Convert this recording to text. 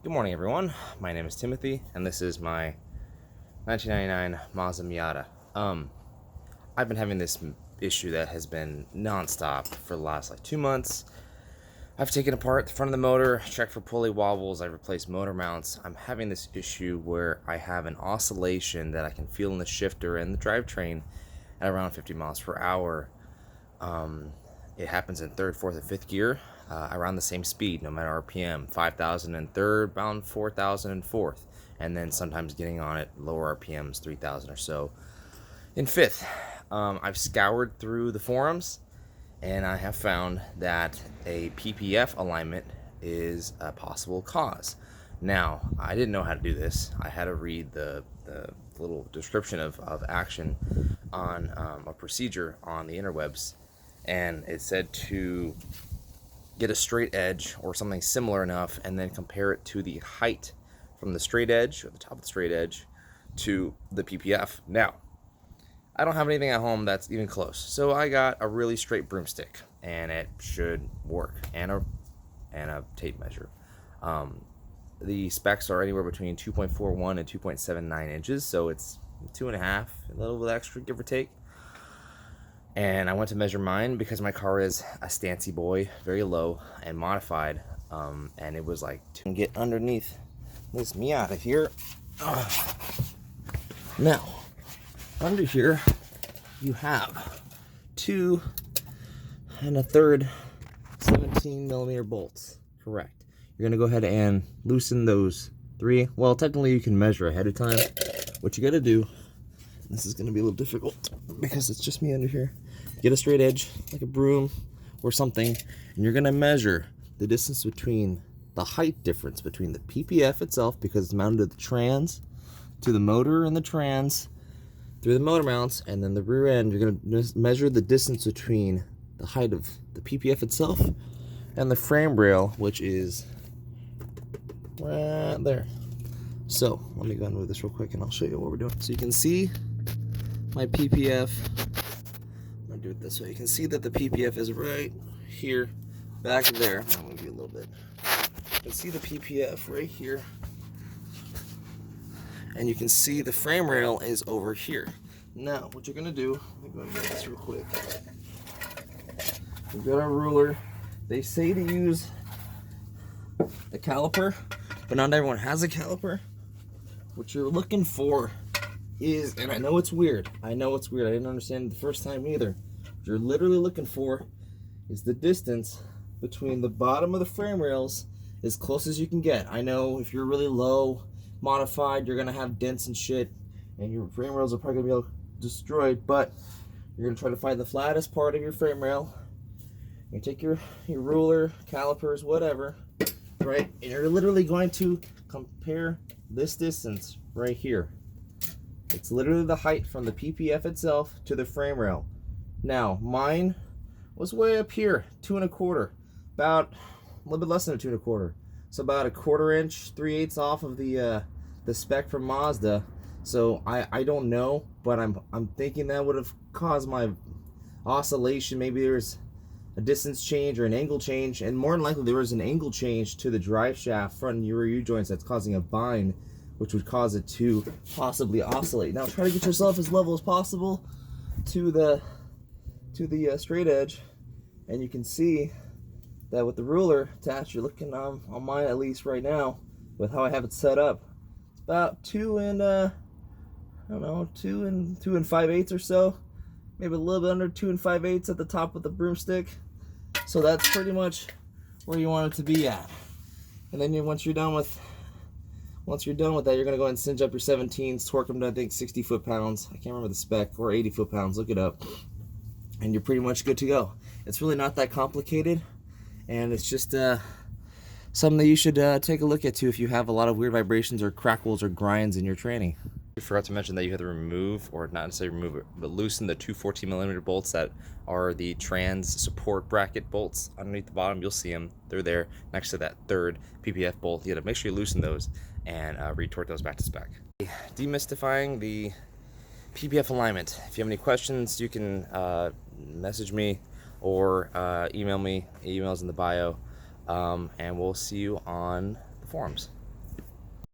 Good morning, everyone. My name is Timothy, and this is my 1999 Mazda Miata. I've been having this issue that has been non-stop for the last 2 months. I've taken apart the front of the motor, checked for pulley wobbles, I've replaced motor mounts. I'm having this issue where I have an oscillation that I can feel in the shifter and the drivetrain at around 50 miles per hour. It happens in third, fourth, and fifth gear, around the same speed, no matter RPM. 5,000 in third, bound 4,000 in fourth, and then sometimes getting on at lower RPMs, 3,000 or so in fifth. I've scoured through the forums, and I have found that a PPF alignment is a possible cause. Now, I didn't know how to do this. I had to read the little description of action on a procedure on the interwebs, and it said to get a straight edge or something similar enough and then compare it to the height from the straight edge, or the top of the straight edge, to the PPF. Now, I don't have anything at home that's even close, so I got a really straight broomstick, and it should work, and a tape measure. The specs are anywhere between 2.41 and 2.79 inches, so it's 2.5, a little bit extra, give or take. And I went to measure mine because my car is a Stancy boy, very low and modified, and it was like to get underneath this Miata here. Now, under here, you have 2 1/3 17mm bolts. Correct. You're gonna go ahead and loosen those 3. Well, technically you can measure ahead of time. What you gotta do, this is gonna be a little difficult because it's just me under here. Get a straight edge, like a broom or something, and you're gonna measure the distance between the height difference between the PPF itself, because it's mounted to the trans, to the motor and the trans, through the motor mounts, and then the rear end. You're gonna measure the distance between the height of the PPF itself and the frame rail, which is right there. So let me go and move this real quick and I'll show you what we're doing. So you can see my PPF. I'm gonna do it this way. You can see that the PPF is right here, back there. I'm gonna give you a little bit. You can see the PPF right here, and you can see the frame rail is over here. Now, what you're gonna do, let me go and get this real quick. We've got our ruler. They say to use the caliper, but not everyone has a caliper. What you're looking for is, and I know it's weird, I didn't understand it the first time either. What you're literally looking for is the distance between the bottom of the frame rails as close as you can get. I know if you're really low modified, you're gonna have dents and shit, and your frame rails are probably gonna be destroyed, but you're gonna try to find the flattest part of your frame rail. You take your ruler, calipers, whatever, right? And you're literally going to compare this distance right here. It's literally the height from the PPF itself to the frame rail. Now, mine was way up here, 2 1/4, about a little bit less than a 2 1/4. So about a 1/4 inch, 3/8 off of the spec from Mazda. So I don't know, but I'm thinking that would have caused my oscillation. Maybe there's a distance change or an angle change, and more than likely there was an angle change to the drive shaft front and rear U joints that's causing a bind, which would cause it to possibly oscillate. Now try to get yourself as level as possible to the straight edge, and you can see that with the ruler attached, you're looking on mine at least right now with how I have it set up. It's about 2 5/8 or so, maybe a little bit under 2 5/8 at the top of the broomstick. So that's pretty much where you want it to be at. And then once you're done with that, you're gonna go ahead and cinch up your 17s, torque them to I think 60 foot-pounds. I can't remember the spec, or 80 foot-pounds. Look it up, and you're pretty much good to go. It's really not that complicated, and it's just something that you should take a look at too if you have a lot of weird vibrations or crackles or grinds in your tranny. I forgot to mention that you have to remove, or not necessarily remove it, but loosen the 2 14mm bolts that are the trans support bracket bolts underneath the bottom. You'll see them. They're there next to that third PPF bolt. You got to make sure you loosen those and retort those back to spec. Demystifying the PPF alignment. If you have any questions, you can message me or email me. Email's in the bio, and we'll see you on the forums.